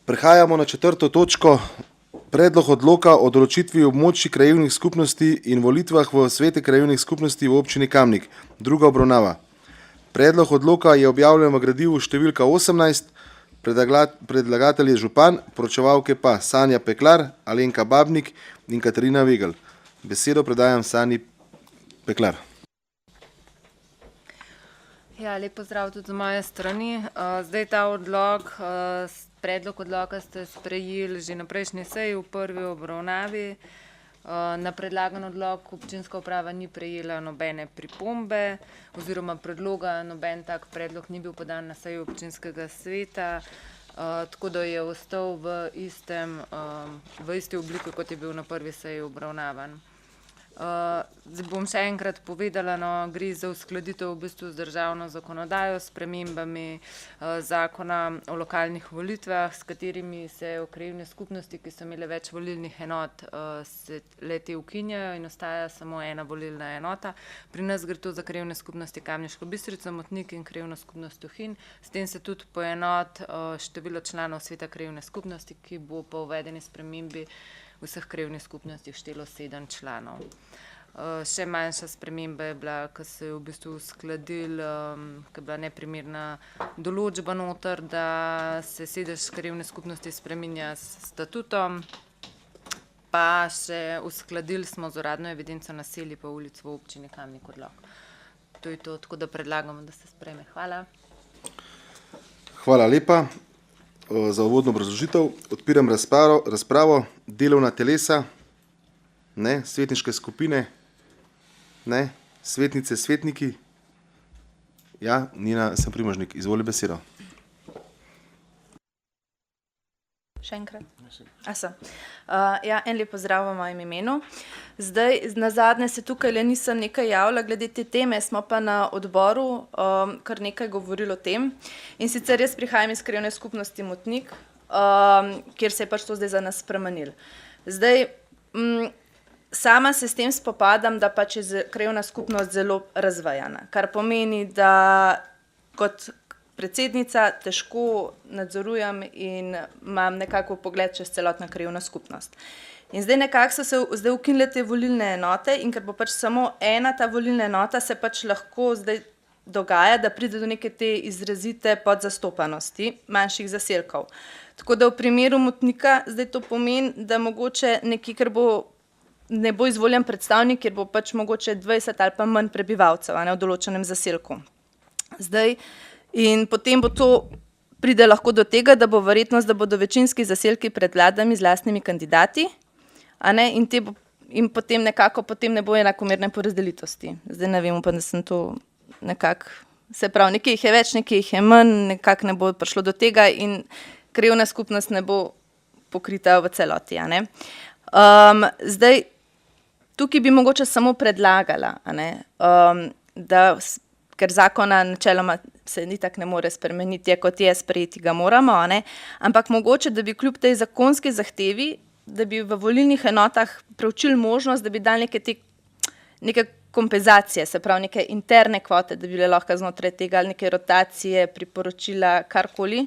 Prehajamo na 4. točko. Predlog odloka o določitvi območij krajevnih skupnosti in volitvah v svete krajevnih skupnosti v občini Kamnik. Druga obravnava. Predlog odloka je objavljen v gradivu številka 18. Predlagatelj je župan, poročevalke pa Sanja Peklar, Alenka Babnik in Katarina Vegel. Besedo predajam Sanji Peklar. Ja, lep pozdrav tudi z moje strani. Zdaj ta odlok, predlog odloka ste sprejeli že na prejšnji seji v prvi obravnavi. Na predlagan odlok občinska uprava ni prejela nobene pripombe oziroma predloga, noben tak predlog ni bil podan na seji občinskega sveta, tako da je ostal v isti obliki, kot je bil na prvi seji obravnavan. Zdaj bom še enkrat povedala, gre za uskladitev v bistvu z državno zakonodajo, s spremembami zakona o lokalnih volitvah, s katerimi se v krajevne skupnosti, ki so imele več volilnih enot, se le-te ukinjajo in ostaja samo ena volilna enota. Pri nas gre to za krajevne skupnosti Kamniška Bistrica, Motnik in krajevno skupnost Tuhinj. S tem se tudi poenoti število članov sveta krajevne skupnosti, ki bo po uvedeni spremembi vseh krajevnih skupnosti štelo 7 članov. Še manjša sprememba je bila, ko se je v bistvu uskladil, ko je bila neprimerna določba noter, da se sedež krajevne skupnosti spreminja s statutom, pa še uskladili smo z uradno evidenco naselij pa ulic v občini Kamnik odlok. To je to, tako da predlagamo, da se sprejme. Hvala. Hvala lepa za uvodno obrazložitev. Odpiram razpravo. Delovna telesa? Ne. Svetniške skupine? Ne. Svetnice, svetniki? Ja, Nina Semprimožnik, izvoli besedo. Še enkrat? Ja, en lep pozdrav v mojem imenu. Zdaj, nazadnje se tukaj nisem nekaj javila glede te teme, smo pa na odboru kar nekaj govorili o tem. In sicer jaz prihajam iz krajevne skupnosti Motnik, kjer se je pač to zdaj za nas spremenilo. Zdaj, sama se s tem spopadam, da pač je krajevna skupnost zelo razvajana, kar pomeni, da kot predsednica težko nadzorujem in imam nekako pogled čez celotno krajevno skupnost. In zdaj nekako so se ukinile te volilne enote in ker bo pač samo ena ta volilna enota, se pač lahko zdaj dogaja, da pride do neke te izrazite podzastopanosti manjših zaselkov. Tako da v primeru Motnika zdaj to pomeni, da mogoče nekje, ker ne bo izvoljen predstavnik, ker bo pač mogoče 20 ali pa manj prebivalcev v določenem zaselku. Zdaj, in potem bo to pride lahko do tega, da bo verjetnost, da bodo večinski zaselki pred vladami z lastnimi kandidati, in potem nekako ne bo enakomerne porazdelitosti. Zdaj ne vem, upam, da sem to nekako, se pravi, nekaj jih je več, nekaj jih je manj, nekako ne bo prišlo do tega in krajevna skupnost ne bo pokrita v celoti. Zdaj, tukaj bi mogoče samo predlagala, da ker zakona načeloma se itak ne more spremeniti, je kot je, sprejeti ga moramo, ampak mogoče, da bi kljub tej zakonski zahtevi, da bi v volilnih enotah preučili možnost, da bi dali neke kompenzacije, se pravi neke interne kvote, da bi bile lahko znotraj tega ali neke rotacije, priporočila, karkoli,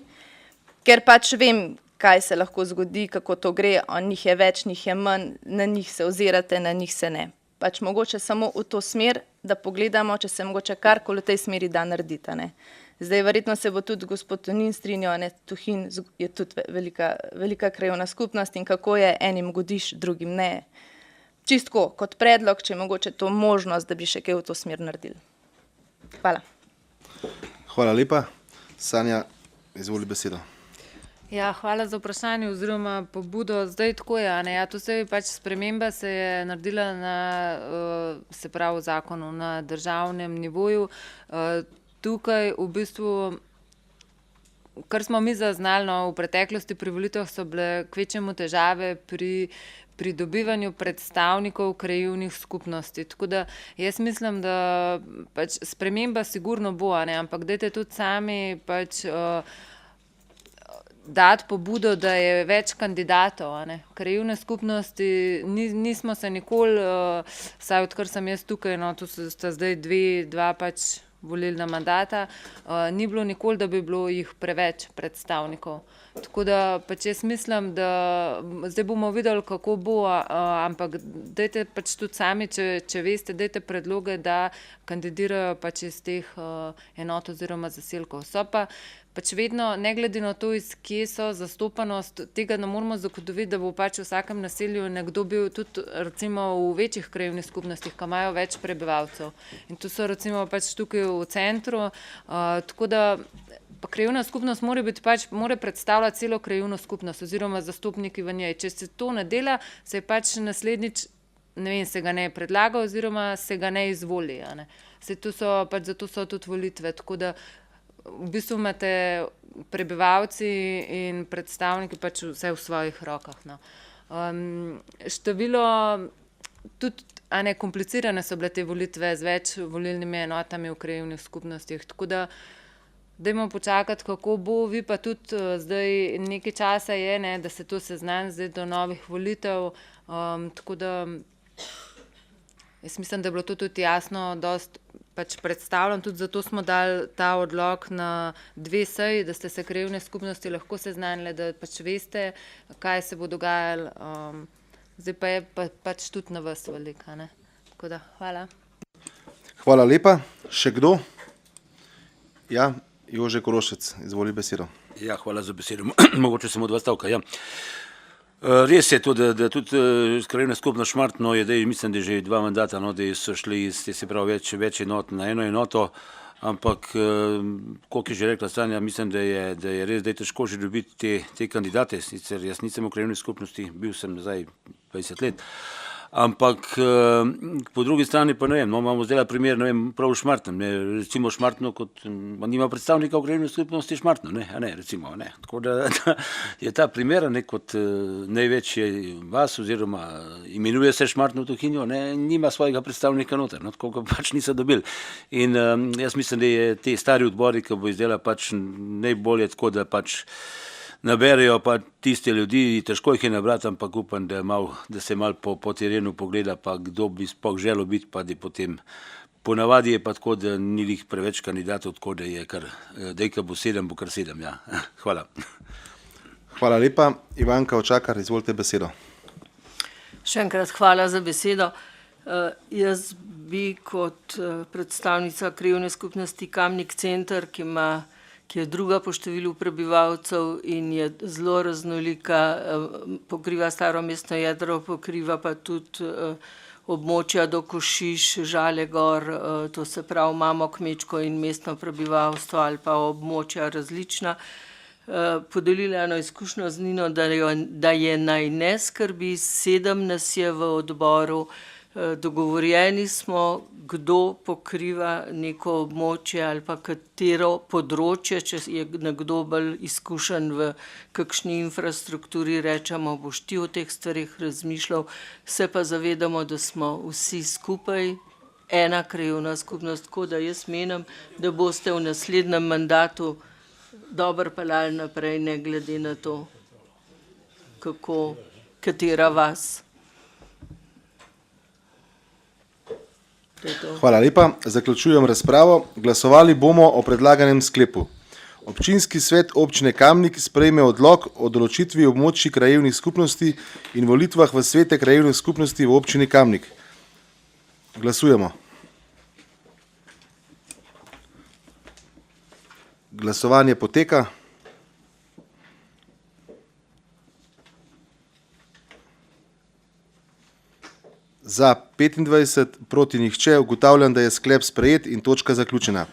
ker pač vem, kaj se lahko zgodi, kako to gre, njih je več, njih je manj, na njih se ozirate, na njih se ne. Pač mogoče samo v to smer, da pogledamo, če se mogoče karkoli v tej smeri da narediti. Zdaj, verjetno se bo tudi gospod Tonin strinjal, Tuhinj je tudi velika krajevna skupnost in kako je, enim godiš, drugim ne. Čistko, kot predlog, če je mogoče to možnost, da bi še kaj v to smer naredili. Hvala. Hvala lepa. Sanja, izvoli besedo. Ja, hvala za vprašanje oziroma pobudo. Zdaj tako je, ja, to se je pač sprememba se je naredila na, se pravi, zakonu na državnem nivoju. Tukaj v bistvu, kar smo mi zaznali, v preteklosti pri volitvah so bile kvečjemu težave pri pridobivanju predstavnikov krajevnih skupnosti. Tako da jaz mislim, da pač sprememba sigurno bo, ampak dajte tudi sami pač dati pobudo, da je več kandidatov. Krajevne skupnosti, nismo se nikoli, saj odkar sem jaz tukaj, tu sta zdaj dva pač volilna mandata, ni bilo nikoli, da bi bilo jih preveč predstavnikov. Tako da pač jaz mislim, da zdaj bomo videli, kako bo, ampak dajte pač tudi sami, če veste, dajte predloge, da kandidirajo pač iz teh enot oziroma zaselkov. So pa pač vedno, ne glede na to, iz kje so zastopanost, tega ne moramo zagotoviti, da bo pač v vsakem naselju nekdo bil tudi recimo v večjih krajevnih skupnostih, ki imajo več prebivalcev. In tu so recimo pač tukaj v centru, tako da pa krajevna skupnost mora predstavljati celo krajevno skupnost oziroma zastopniki v njej. Če se to ne dela, se je pač naslednjič, ne vem, se ga ne predlaga oziroma se ga ne izvoli. Ne. Zato so tudi volitve, tako da v bistvu imate prebivalci in predstavniki pač vse v svojih rokah. No. Število, tudi komplicirane so bile te volitve z več volilnimi enotami v krajevnih skupnostih, tako da dajmo počakati, kako bo, vi pa tudi zdaj nekaj časa je, ne, da se to seznani zdaj do novih volitev, tako da jaz mislim, da je bilo to tudi jasno dosti pač predstavljeno, tudi zato smo dali ta odlok na 2 seji, da ste se krajevne skupnosti lahko seznanili, da pač veste, kaj se bo dogajalo, zdaj pa je pač tudi na vas velika, ne. Tako da, hvala. Hvala lepa. Še kdo? Ja, Jože Korošec, izvoli besedo. Ja, hvala za besedo. Mogoče samo 2 stavka, ja. Res je to, da tudi krajevna skupnost Šmartno je, mislim, da že 2 mandata, no, da so šli, se pravi, več enot na eno enoto, ampak, koliko je že rekla Sanja, mislim, da je res, da je težko že dobiti te kandidate, sicer jaz nisem v krajevni skupnosti, bil sem nazaj 20 let, ampak po drugi strani pa ne vem, no, imamo zdaj primer, ne vem, prav v Šmartnem, ne, recimo Šmartno, kot nima predstavnika v krajevni skupnosti Šmartno, ne, recimo, ne, tako da je ta primer, ne, kot največji vas, oziroma imenuje se Šmartno Tuhinjo, ne, nima svojega predstavnika noter, no, tako ga pač niso dobili. In jaz mislim, da je te stari odbori, ki bo izdela pač najbolje tako, da pač naberejo pa tiste ljudi, težko jih je nabrati, ampak upam, da se malo po terenu pogleda, pa kdo bi sploh želel biti, pa da potem ponavadi je pa tako, da ni jih preveč kandidatov, tako da je kar, dejka bo 7, bo kar 7, ja. Hvala. Hvala lepa. Ivanka Očakar, izvolite besedo. Še enkrat hvala za besedo. Jaz bi kot predstavnica krajevne skupnosti Kamnik Center, ki je druga po številu prebivalcev in je zelo raznolika, pokriva staro mestno jedro, pokriva pa tudi območja do Košiš, Žale gor, to se pravi, imamo kmečko in mestno prebivalstvo ali pa območja različna. Podelila eno izkušnjo z Nino, da je naj ne skrbi, 7 nas je v odboru, dogovorjeni smo, kdo pokriva neko območje ali pa katero področje, če je nekdo bolj izkušen v kakšni infrastrukturi, rečemo, boš ti o teh stvarih razmišljal, se pa zavedamo, da smo vsi skupaj ena krajevna skupnost, tako da jaz menim, da boste v naslednjem mandatu dobro peljali naprej, ne glede na to, katera vas. Hvala lepa. Zaključujem razpravo. Glasovali bomo o predlaganem sklepu. Občinski svet občine Kamnik sprejme odlok o določitvi območij krajevnih skupnosti in volitvah v svete krajevnih skupnosti v občini Kamnik. Glasujemo. Glasovanje poteka. Za 25, proti nihče, ugotavljam, da je sklep sprejet in točka zaključena.